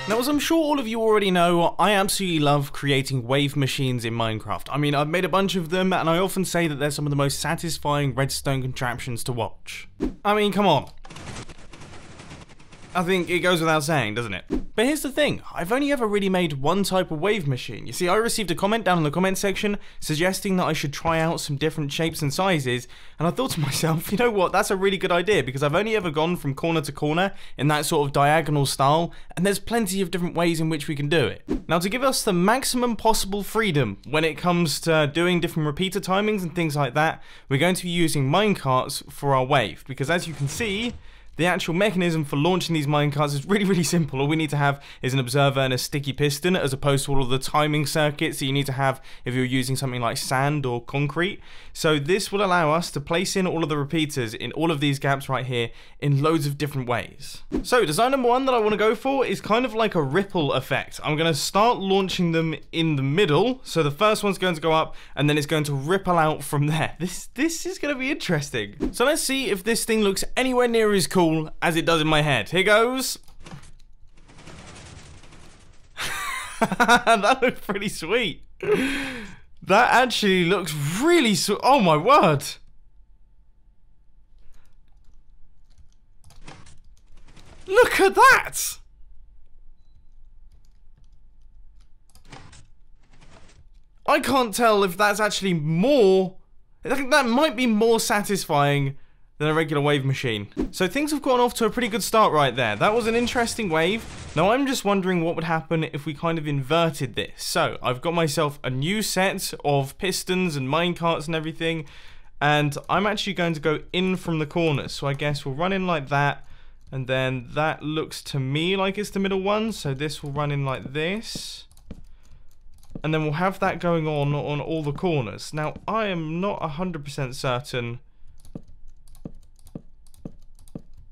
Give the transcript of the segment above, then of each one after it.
Now, as I'm sure all of you already know, I absolutely love creating wave machines in Minecraft. I mean, I've made a bunch of them, and I often say that they're some of the most satisfying redstone contraptions to watch. I mean, come on. I think it goes without saying, doesn't it? But here's the thing, I've only ever really made one type of wave machine. You see, I received a comment down in the comment section suggesting that I should try out some different shapes and sizes, and I thought to myself, you know what, that's a really good idea, because I've only ever gone from corner to corner in that sort of diagonal style, and there's plenty of different ways in which we can do it. Now, to give us the maximum possible freedom when it comes to doing different repeater timings and things like that, we're going to be using minecarts for our wave, because as you can see, the actual mechanism for launching these minecarts is really simple. All we need to have is an observer and a sticky piston, as opposed to all of the timing circuits that you need to have if you're using something like sand or concrete. So this will allow us to place in all of the repeaters in all of these gaps right here in loads of different ways. So design number one that I want to go for is kind of like a ripple effect. I'm going to start launching them in the middle. So the first one's going to go up and then it's going to ripple out from there. This is going to be interesting. So let's see if this thing looks anywhere near as cool as it does in my head. Here goes. That looks pretty sweet. That actually looks really sweet. Oh my word. Look at that. I can't tell if that's actually more. I think that might be more satisfying than a regular wave machine. So things have gone off to a pretty good start right there. That was an interesting wave. Now I'm just wondering what would happen if we kind of inverted this. So I've got myself a new set of pistons and minecarts and everything, and I'm actually going to go in from the corners. So I guess we'll run in like that, and then that looks to me like it's the middle one. So this will run in like this, and then we'll have that going on all the corners. Now I am not 100% certain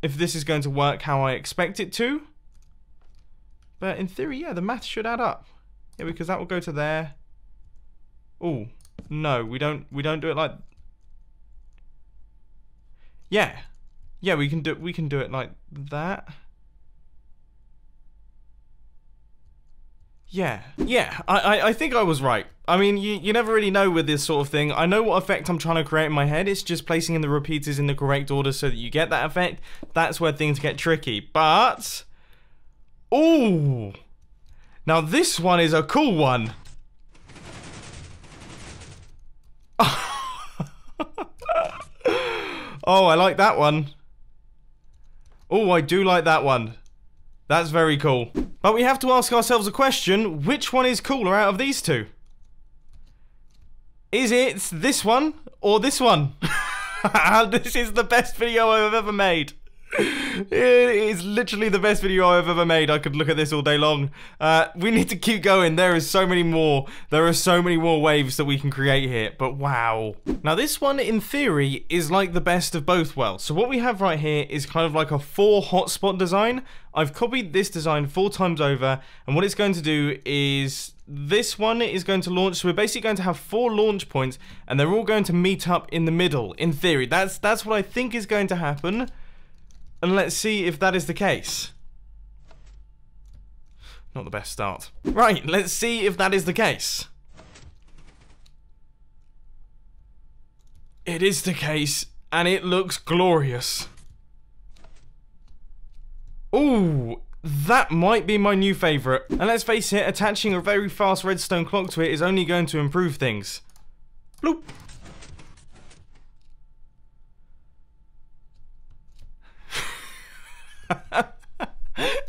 if this is going to work how I expect it to, but in theory, yeah, the math should add up. Yeah, because that will go to there. Oh no, we don't do it like. Yeah, we can do it like that. Yeah, I think I was right. I mean, you never really know with this sort of thing. I know what effect I'm trying to create in my head. It's just placing in the repeaters in the correct order so that you get that effect. That's where things get tricky. But, ooh, now this one is a cool one. Oh, I like that one. Oh, I do like that one. That's very cool. But we have to ask ourselves a question, which one is cooler out of these two? Is it this one or this one? This is the best video I've ever made. It is literally the best video I've ever made. I could look at this all day long. We need to keep going. There is so many more. There are so many more waves that we can create here. But wow. Now this one, in theory, is like the best of both worlds. So what we have right here is kind of like a 4 hotspot design. I've copied this design 4 times over. And what it's going to do is this one is going to launch. So we're basically going to have 4 launch points. And they're all going to meet up in the middle. In theory, that's what I think is going to happen. And let's see if that is the case. Not the best start. Right, let's see if that is the case. It is the case, and it looks glorious. Ooh, that might be my new favourite. And let's face it, attaching a very fast redstone clock to it is only going to improve things. Bloop.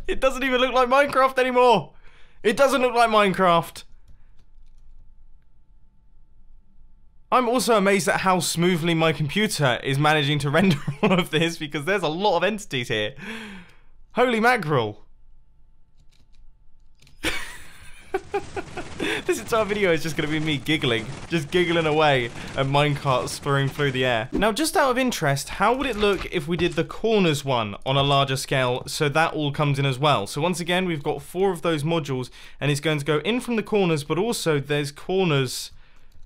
It doesn't even look like Minecraft anymore. It doesn't look like Minecraft. I'm also amazed at how smoothly my computer is managing to render all of this, because there's a lot of entities here. Holy mackerel. This entire video is just going to be me giggling. Just giggling away at minecarts spurring through the air. Now, just out of interest, how would it look if we did the corners one on a larger scale, so that all comes in as well? So once again, we've got 4 of those modules, and it's going to go in from the corners, but also there's corners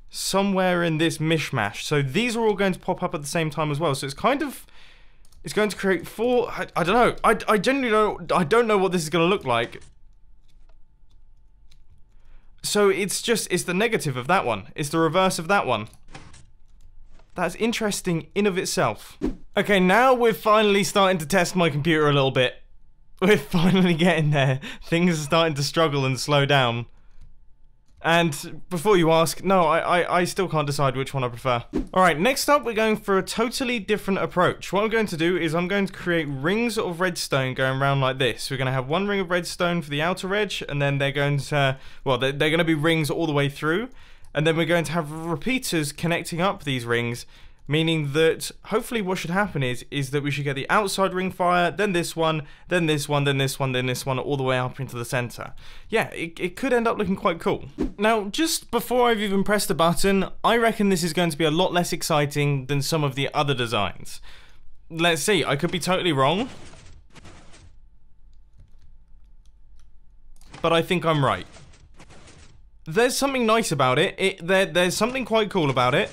somewhere in this mishmash. So these are all going to pop up at the same time as well. So it's kind of... it's going to create 4... I don't know. I genuinely don't know what this is going to look like. So it's the negative of that one. It's the reverse of that one. That's interesting in of itself. Okay, now we're finally starting to test my computer a little bit. We're finally getting there. Things are starting to struggle and slow down. And before you ask, no, I still can't decide which one I prefer. Alright, next up we're going for a totally different approach. What I'm going to do is I'm going to create rings of redstone going around like this. We're going to have one ring of redstone for the outer edge, and then they're going to, well, they're going to be rings all the way through. And then we're going to have repeaters connecting up these rings, meaning that hopefully what should happen is that we should get the outside ring fire, then this one, then this one, then this one, then this one, all the way up into the center. Yeah, it could end up looking quite cool. Now, just before I've even pressed the button, I reckon this is going to be a lot less exciting than some of the other designs. Let's see, I could be totally wrong. But I think I'm right. There's something nice about it. There's something quite cool about it.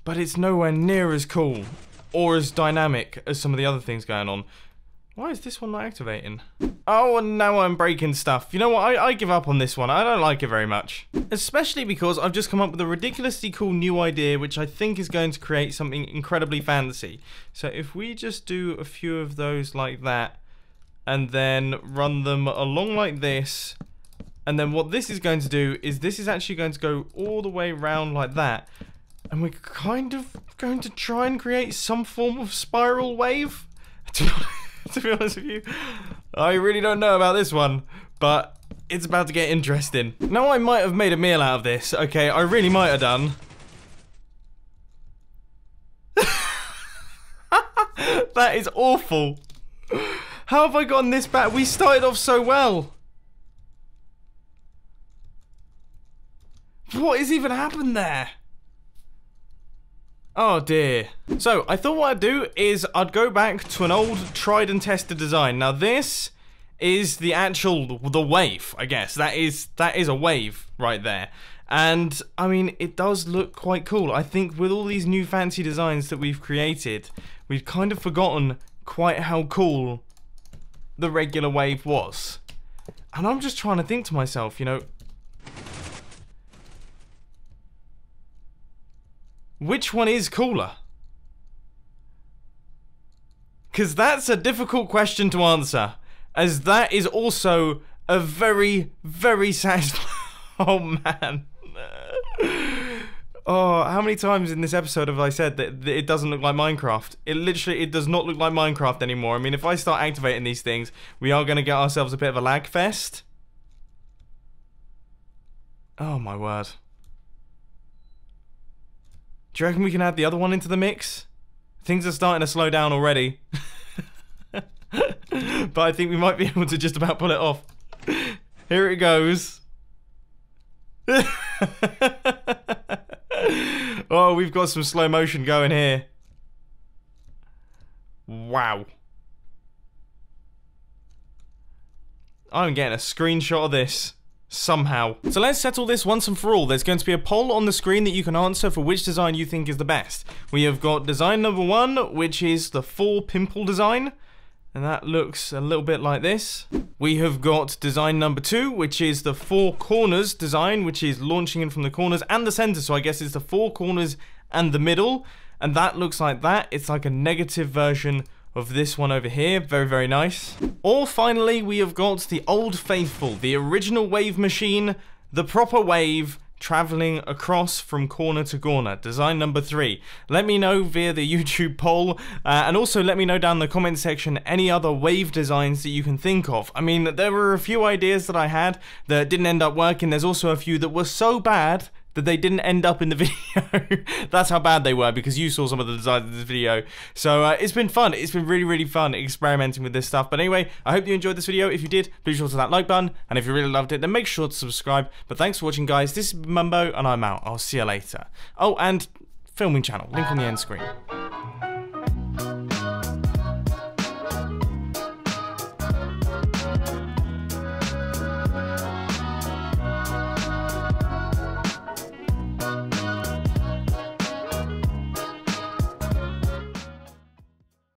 But it's nowhere near as cool or as dynamic as some of the other things going on. Why is this one not activating? Oh, and now I'm breaking stuff. You know what? I give up on this one. I don't like it very much. Especially because I've just come up with a ridiculously cool new idea, which I think is going to create something incredibly fancy. So if we just do a few of those like that, and then run them along like this, and then what this is going to do is this is actually going to go all the way around like that, and we're kind of going to try and create some form of spiral wave. To be honest with you, I really don't know about this one, but it's about to get interesting. Now, I might have made a meal out of this, okay? I really might have done. That is awful. How have I gotten this bad? We started off so well. What has even happened there? Oh dear. So, I thought what I'd do is I'd go back to an old tried and tested design. Now this is the wave, I guess. That is a wave right there. And, I mean, it does look quite cool. I think with all these new fancy designs that we've created, we've kind of forgotten quite how cool the regular wave was. And I'm just trying to think to myself, you know, which one is cooler? Because that's a difficult question to answer, as that is also a very, very satisfying... Oh, man. Oh, how many times in this episode have I said that it doesn't look like Minecraft? It does not look like Minecraft anymore. I mean, if I start activating these things, we are going to get ourselves a bit of a lag fest. Oh, my word. Do you reckon we can add the other one into the mix? Things are starting to slow down already. But I think we might be able to just about pull it off. Here it goes. Oh, we've got some slow motion going here. Wow. I'm getting a screenshot of this. Somehow. So let's settle this once and for all. There's going to be a poll on the screen that you can answer for which design you think is the best. We have got design number 1, which is the 4 pimple design. And that looks a little bit like this. We have got design number 2, which is the 4 corners design, which is launching in from the corners and the center. So I guess it's the 4 corners and the middle. And that looks like that. It's like a negative version of this one over here. Very, very nice. Or finally, we have got the old faithful, the original wave machine, the proper wave, traveling across from corner to corner. Design number 3. Let me know via the YouTube poll, and also let me know down in the comment section any other wave designs that you can think of. I mean, there were a few ideas that I had that didn't end up working. There's also a few that were so bad that they didn't end up in the video. That's how bad they were, because you saw some of the designs of this video. So it's been fun. It's been really, really fun experimenting with this stuff. But anyway, I hope you enjoyed this video. If you did, please sure to that like button. And if you really loved it, then make sure to subscribe. But thanks for watching, guys. This is Mumbo, and I'm out. I'll see you later. Oh, and filming channel. Link on the end screen.